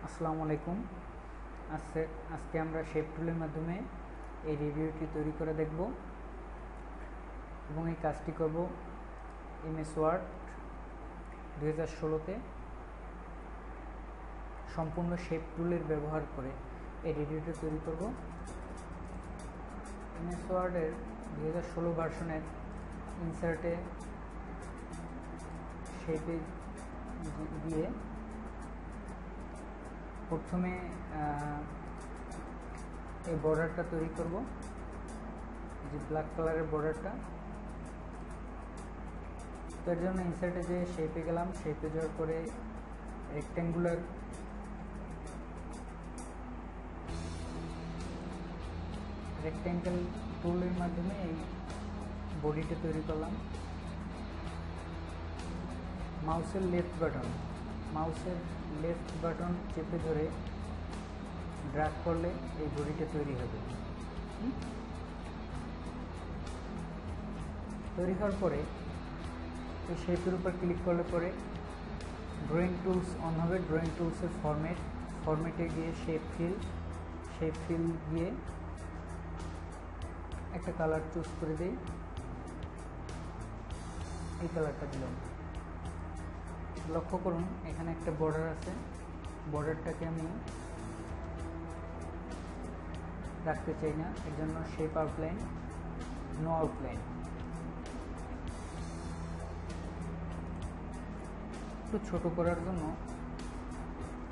আসসালামু আলাইকুম। আজকে আমরা শেপ টুলের মাধ্যমে এই রিভিউটি তৈরি করে দেখব এবং এই কাজটি করব এমএস ওয়ার্ড 2016-তে সম্পূর্ণ শেপ টুলের ব্যবহার করে এই রিভিউটি তৈরি করব। এমএস ওয়ার্ডের 2016 ভার্সনের ইনসার্টে শেপে গিয়ে প্রথমে এই বর্ডারটা তৈরি করব, যে ব্ল্যাক কালারের বর্ডারটা। তো এর জন্য ইনসার্টে যে শেপে গেলাম, শেপে যাওয়ার পরে রেক্ট্যাঙ্গুলার টুলের মাধ্যমে এই বডিটা তৈরি করলাম। মাউসের লেফট বাটন চেপে ধরে ড্র্যাগ করলে এই বডিটা তৈরি হবে। তৈরি হওয়ার পরে এই শেপের উপর ক্লিক করলে পরে ড্রয়িং টুলস অন হবে। ড্রয়িং টুলসের ফরম্যাটে গিয়ে শেপ ফিল গিয়ে একটা কালার চুজ করে দিই। এই কালারটা দিলাম। লক্ষ্য করুন এখানে একটা বর্ডার আছে, বর্ডারটাকে আমি রাখতে চাই না, এর জন্য শেপ আউটলাইন, নো আউটলাইন। একটু ছোট করার জন্য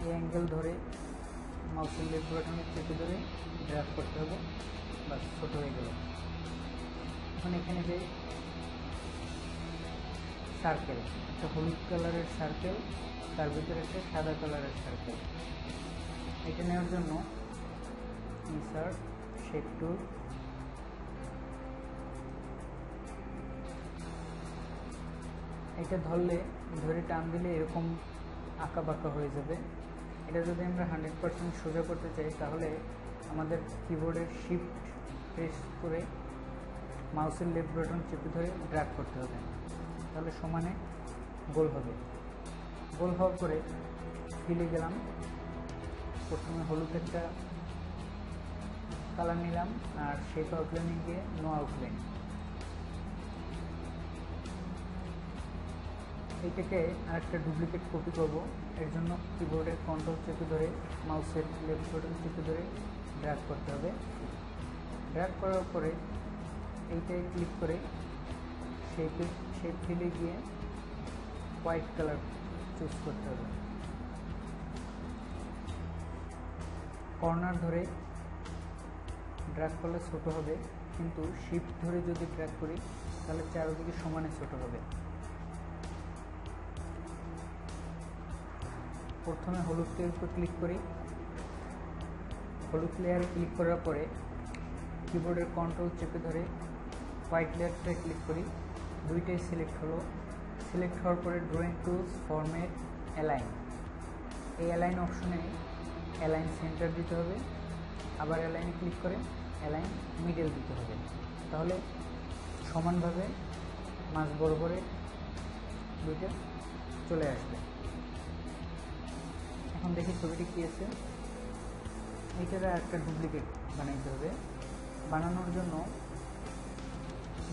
এই অ্যাঙ্গেল ধরে মাউসের লেফট বাটনে চেপে ধরে ড্র্যাগ করতে হবে, বাস ছোট হয়ে গেল। এখন এখানে যে সার্কেল, একটা হলুদ কালারের সার্কেল, তার ভিতরে একটা সাদা কালারের সার্কেল, এটা নেওয়ার জন্য ইনসার্ট, শেপ টুল, এটা ধরে টান দিলে এরকম আঁকা বাঁকা হয়ে যাবে। এটা যদি আমরা 100% সোজা করতে চাই তাহলে আমাদের কিবোর্ডের শিফট প্রেস করে মাউসের লেফট বাটন চেপে ধরে ড্র্যাগ করতে হবে, তাহলে সমানে গোল হবে। গোল হওয়ার পরে ফিলে গেলাম, প্রথমে হলুদ একটা কালার নিলাম আর শেপ আউটলাইনে গিয়ে নো আউটলাইন। এইটাকে আরেকটা ডুপ্লিকেট কপি করব, এর জন্য কিবোর্ডের কন্ট্রোল চেপে ধরে মাউসের লেফট বাটন চেপে ধরে ড্র্যাগ করতে হবে। ড্র্যাগ করার পরে এইটায় ক্লিক করে শেপ ফিলে গিয়ে হোয়াইট কালার চুজ করতে হবে। কর্নার ধরে ড্র্যাগ করলে ছোট হবে, কিন্তু শিফট ধরে যদি ড্র্যাগ করি তাহলে চারদিকে সমানে ছোট হবে। প্রথমে হলুদ লেয়ারের উপর ক্লিক করি, হলুদ লেয়ারে ক্লিক করার পরে কিবোর্ডের কন্ট্রোল চেপে ধরে হোয়াইট লেয়ারটা ক্লিক করি, দুইটাই সিলেক্ট হলো। সিলেক্ট হওয়ার পরে ড্রয়িং টুলস, ফরম্যাট, অ্যালাইন, এই অ্যালাইন অপশনে অ্যালাইন সেন্টার দিতে হবে, আবার অ্যালাইনে ক্লিক করে অ্যালাইন মিডল দিতে হবে, তাহলে সমানভাবে মাঝ বরাবরে দুইটা চলে আসবে। এখন দেখি ছবিটি কী আছে। এইটার একটা ডুপ্লিকেট বানাইতে হবে। বানানোর জন্য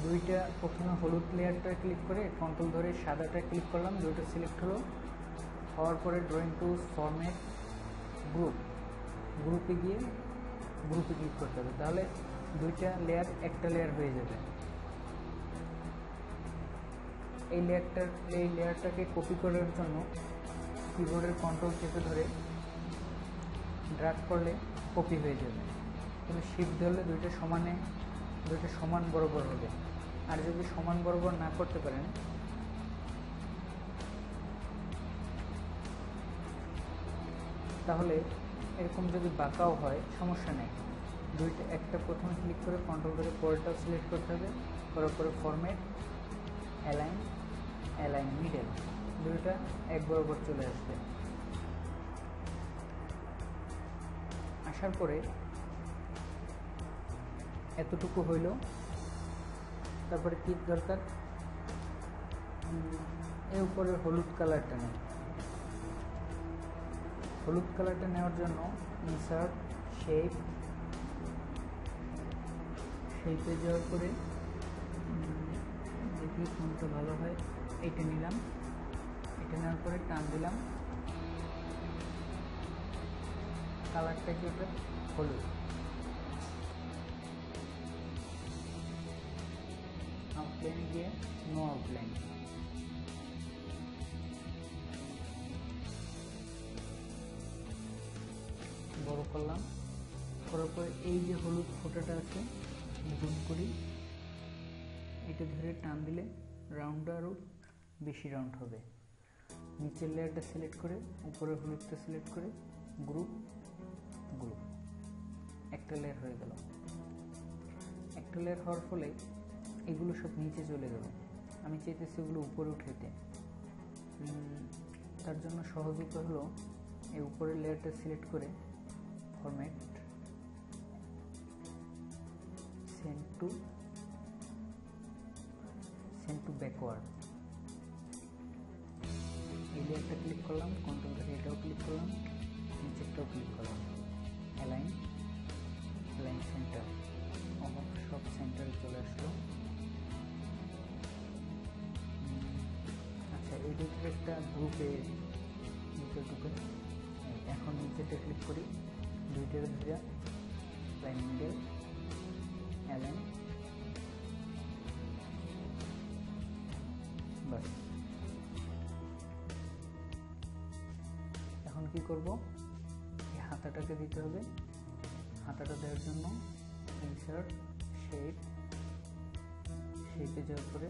দুইটা, প্রথমে হলুদ লেয়ারটা ক্লিক করে কন্ট্রোল ধরে সাদাটা ক্লিক করলাম, দুইটা সিলেক্ট হওয়ার পরে ড্রয়িং টুলস, ফরম্যাট, গ্রুপে গিয়ে গ্রুপে ক্লিক করতে হবে, তাহলে দুইটা লেয়ার একটা লেয়ার হয়ে যাবে। এই লেয়ারটাকে কপি করার জন্য কিবোর্ডের কন্ট্রোল চেপে ধরে ড্র্যাগ করলে কপি হয়ে যাবে, কিন্তু শিফট ধরলে দুইটা সমান বরাবর হবে। আর যদি সমান বরাবর না করতে পারেন তাহলে এরকম যদি বাঁকাও হয় সমস্যা নেই, দুইটা একটা প্রথমে ক্লিক করে কন্ট্রোল করে পরেরটাও সিলেক্ট করতে হবে, করার পরে ফরম্যাট, অ্যালাইন মিডল, দুইটা এক বরাবর চলে আসবে। আসার পরে এতটুকু হইল, তারপরে কি দরকার, এর উপরে হলুদ কালারটা নেই, হলুদ কালারটা নেওয়ার জন্য ইনসার্ট শেপে যাওয়ার পরে দেখি কোনটা ভালো হয়, এইটা নিলাম। এটা নেওয়ার পরে টান দিলাম, কালারটা কি ওটা হলুদ। আউটলাইনে গিয়ে নো আউটলাইন, বড় করলাম। করার পরে এই যে হলুদ ফোঁটাটা আছে জুম করি, এটা ধরে টান দিলে রাউন্ডটা আরও বেশি রাউন্ড হবে। নিচের লেয়ারটা সিলেক্ট করে উপরে হলুদটা সিলেক্ট করে গ্রুপ একটা লেয়ার হয়ে গেল। একটা লেয়ার হওয়ার ফলে এগুলো সব নিচে চলে গেল। আমি চাইতেছি এগুলো উপরে উঠাইতে। তার জন্য সহজ উপায় হলো এই উপরের লেয়ারটা সিলেক্ট করে ফরম্যাট সেন্ড টু ব্যাকওয়ার্ড, এই লেয়ারটা ক্লিক করলাম, কন্ট্রোল ধরে এটাও ক্লিক করলাম, নিচেরটাও ক্লিক করলাম, অ্যালাইন সেন্টার, সব সেন্টারে চলে আসলো। আচ্ছা, এই দুটোর একটা গ্রুপে নিচে ঢুকে এখন নিচেটা ক্লিক করি, দুইটার ধরে লাইন মিডল অ্যালাইন, বাস। এখন কি করব, এই হাতাটাকে দিতে হবে। হাতাটা দেওয়ার জন্য ইনসার্ট শেপে যাওয়ার পরে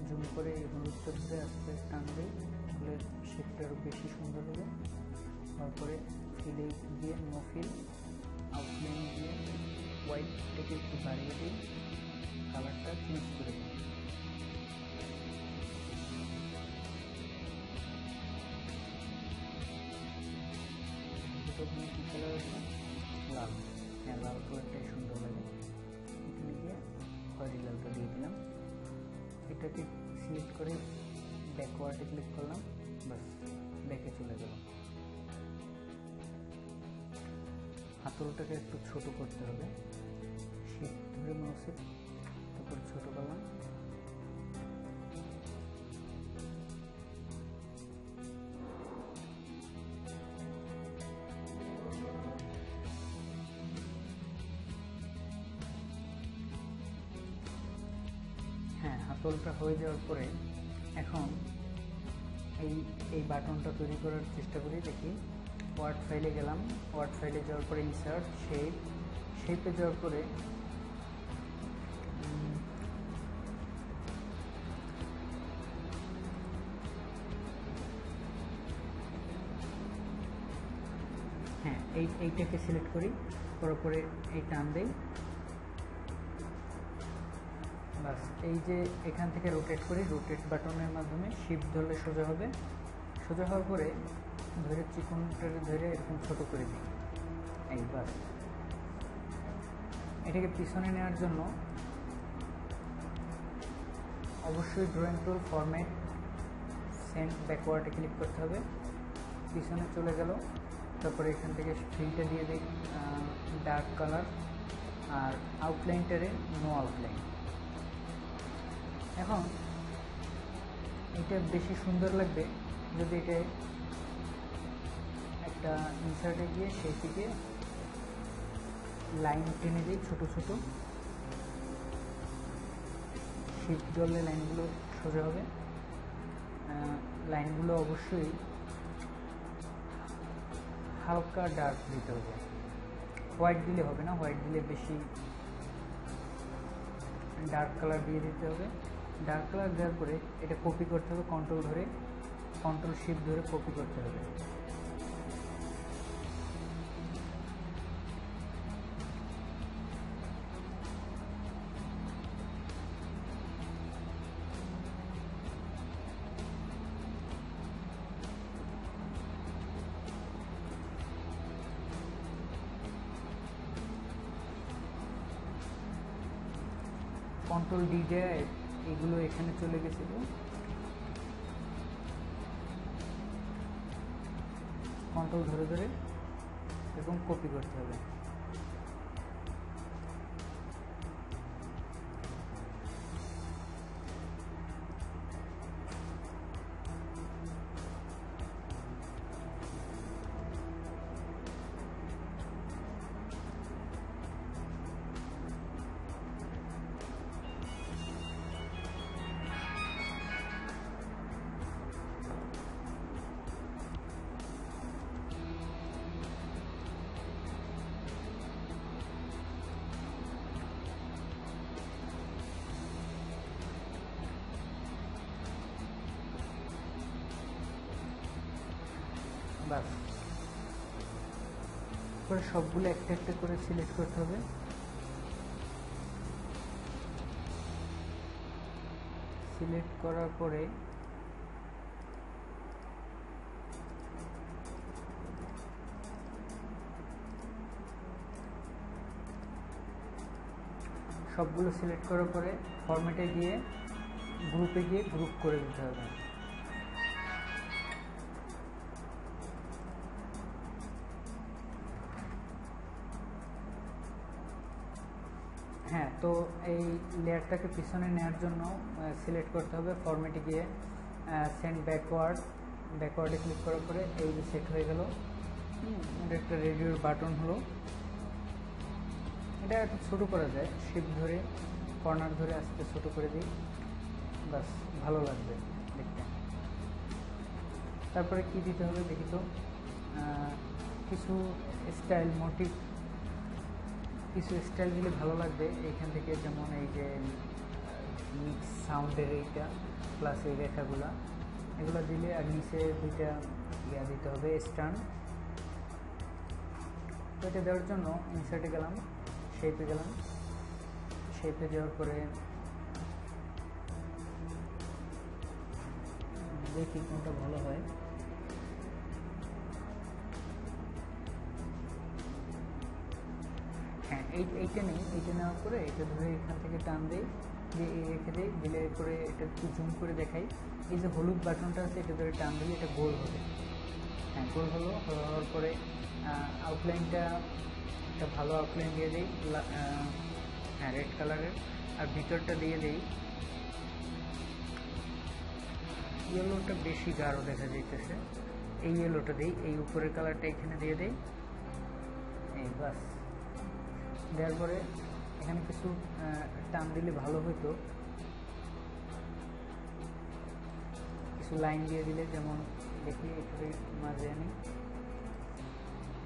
জুম করে এই হলুদটা ধরে আস্তে টান দিই, তাহলে শেপটা আরও বেশি সুন্দর হবে। তারপরে ফিলে গিয়ে নো ফিল, আউটলাইনে গিয়ে হোয়াইটটাকে একটু বাড়িয়ে দিই, কালারটা চেঞ্জ করে দিই। কি কালার আছে, লাল। হ্যাঁ, লাল কালারটাই সুন্দর লাগে। এখানে গিয়ে খয়েরি লালটা দিয়ে দিলাম। এটাকে সিলেক্ট করে ব্যাকওয়ার্ডে ক্লিক করলাম, বাস ব্যাকে চলে গেল। হাতলটাকে একটু ছোট করতে হবে, শিফট ধরে মাউসে তারপর ছোট করলাম। হ্যাঁ, হাতলটা হয়ে যাওয়ার পরে এখন এই বাটনটা তৈরি করার চেষ্টা করি, দেখি। ওয়ার্ড ফাইলে গেলাম, ওয়ার্ড ফাইলে যাওয়ার পরে ইনসার্ট শেপে যাওয়ার পরে হ্যাঁ এইটাকে সিলেক্ট করি, করার পরে এই টান দেই, বাস। এই যে এখান থেকে রোটেট করি, রোটেট বাটনের মাধ্যমে শিফট ধরলে সোজা হবে। সোজা হওয়ার পরে ধরে চিকনটাকে ধরে এরকম ছোট করে দিই, এই বাস। এটাকে পিছনে নেওয়ার জন্য অবশ্যই ড্রয়িং টুল ফরম্যাট সেন্ড ব্যাকওয়ার্ডে ক্লিক করতে হবে। পিছনে চলে গেল, তারপরে এখান থেকে ফিলটা দিয়ে দিই ডার্ক কালার, আর আউটলাইনটারে নো আউটলাইন। এখন এটা বেশি সুন্দর লাগবে যদি এটা একটা ইনসার্টে গিয়ে সেই থেকে লাইন টেনে দিই ছোট ছোট, শিফট ধরলে লাইনগুলো সোজা হবে। লাইনগুলো অবশ্যই হালকা ডার্ক দিতে হবে, হোয়াইট দিলে হবে না, হোয়াইট দিলে বেশি ডার্ক কালার দিয়ে দিতে হবে। ডার্ক কালার দেওয়ার পরে এটা কপি করতে হবে, কন্ট্রোল শিফট ধরে কপি করতে হবে। কন্ট্রোল ডি দিয়ে এগুলো এখানে চলে গেছিল, কন্ট্রোল ধরে ধরে এবং কপি করতে হবে। বাস, পরে সবগুলো একটা একটা করে সিলেক্ট করতে হবে। সিলেক্ট করার পরে সবগুলো সিলেক্ট করার পরে ফরম্যাটে গিয়ে গ্রুপে গিয়ে গ্রুপ করে দিতে হবে। হ্যাঁ, তো এই লেয়ারটাকে পিছনে নেওয়ার জন্য সিলেক্ট করতে হবে, ফরম্যাটে গিয়ে সেন্ড ব্যাকওয়ার্ডে ক্লিক করার পরে এই যে সেট হয়ে গেল। এটা একটা রেডিওর বাটন হলো, এটা একটু ছোটো করা যায়, শিফট ধরে কর্নার ধরে আস্তে ছোটো করে দিই, বাস ভালো লাগবে দেখতে। তারপরে কি দিতে হবে দেখি তো, কিছু স্টাইল মোটিভ, কিছু স্টাইল দিলে ভালো লাগবে এইখান থেকে, যেমন এই যে মিক্স সাউন্ডের এইটা প্লাস এই রেখাগুলা, এগুলো দিলে, আর নিচে দুইটা ইয়া দিতে হবে স্টান। তো এটা দেওয়ার জন্য ইনসার্টে গেলাম, শেপে গেলাম, শেপে যাওয়ার পরে দেখি কোনটা ভালো হয়। হ্যাঁ, এইটা নেই, এইটা নেওয়ার পরে এটা ধরে এখান থেকে টান দিই, দিয়ে রেখে দিই, দিলে করে এটা একটু জুম করে দেখাই। এই যে হলুদ বাটনটা আছে এটা ধরে টান দিলে এটা গোল হবে। হ্যাঁ, গোল হলো, হওয়ার পরে আউটলাইনটা একটা ভালো আউটলাইন দিয়ে দিই, হ্যাঁ রেড কালারের, আর ভিতরটা দিয়ে দিই ইয়েলোটা, বেশি গাঢ় দেখা যাইতেছে, এই ইয়েলোটা দিই, এই উপরের কালারটা এখানে দিয়ে দিই, এই বাস। দেওয়ার পরে এখানে কিছু টান দিলে ভালো হতো, কিছু লাইন দিয়ে দিলে, যেমন দেখি একটু মাঝে আনি,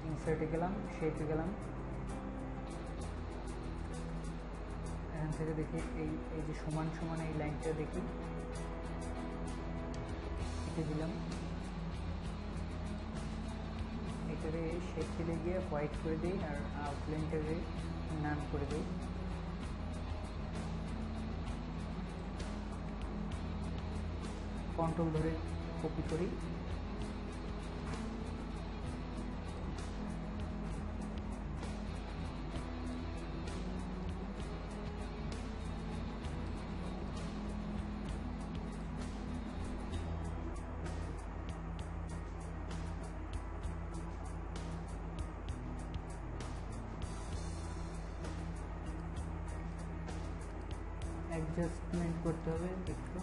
ইনসার্টে গেলাম, শেপে গেলাম, এখান থেকে দেখি এই যে সমান সমান এই লাইনটা দেখি, এটা দিলাম, এটাকে শেপ দিলে গিয়ে হোয়াইট করে দিই, আর আউটলাইনটাকে নান করে দিই। কন্ট্রোল ধরে কপি করি, অ্যাডজাস্টমেন্ট করতে হবে একটু।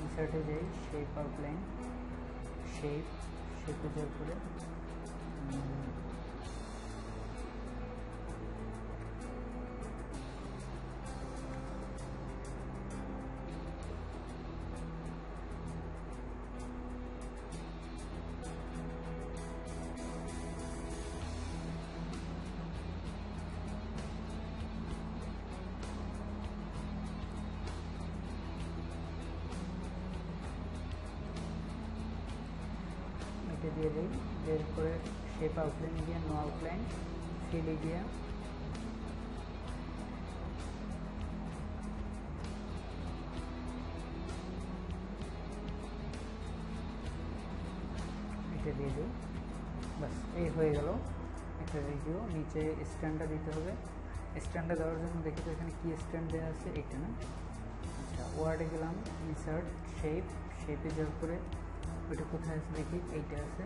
ইনসার্টে যাই, শেপ আউটলাইন, শেপে যাওয়ার পরে এটা দিয়ে দিই, এরপরে shape outline area, no outline, fill area, এটা দিয়ে দিই। বাস এই হয়ে গেল একটা রিভিউ। নিচে স্ট্যান্ডটা দিতে হবে। স্ট্যান্ডটা দেওয়ার জন্য দেখি তো এখানে কি স্ট্যান্ড দেওয়া আছে, এইটা না? আচ্ছা, ওয়ার্ডে গেলাম, ইনসার্ট, শেপ, শেপে যাওয়ার পরে ওইটা কোথায় আছে দেখি, এইটা আছে।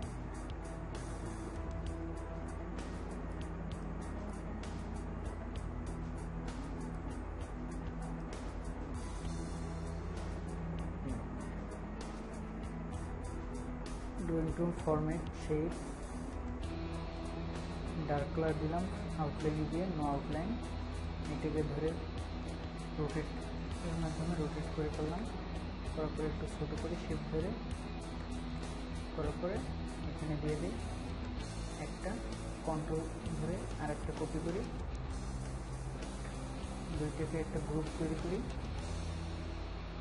ড্রয়িং টুল, ফরম্যাট, শেপ, ডার্ক কালার দিলাম, আউটলাইন দিয়ে, নো আউটলাইন। এটাকে ধরে রোটেট এর মাধ্যমে রোটেট করে ফেললাম, করার পরে একটু ছোটো করে শেপ ধরে করার পরে এখানে দিয়ে দিই একটা, কন্ট্রোল ধরে আর একটা কপি করি, দুইটাকে একটা গ্রুপ তৈরি করি,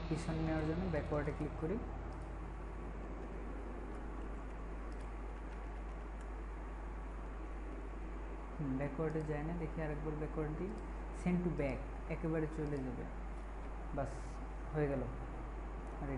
পিছন নেওয়ার জন্য ব্যাকওয়ার্ডে ক্লিক করি। ব্যাকওয়ার্ডে যায় না, দেখি আরেকবার ব্যাকওয়ার্ড দিই, সেন্ড টু ব্যাক, একেবারে চলে যাবে। বাস হয়ে গেল, রেডি।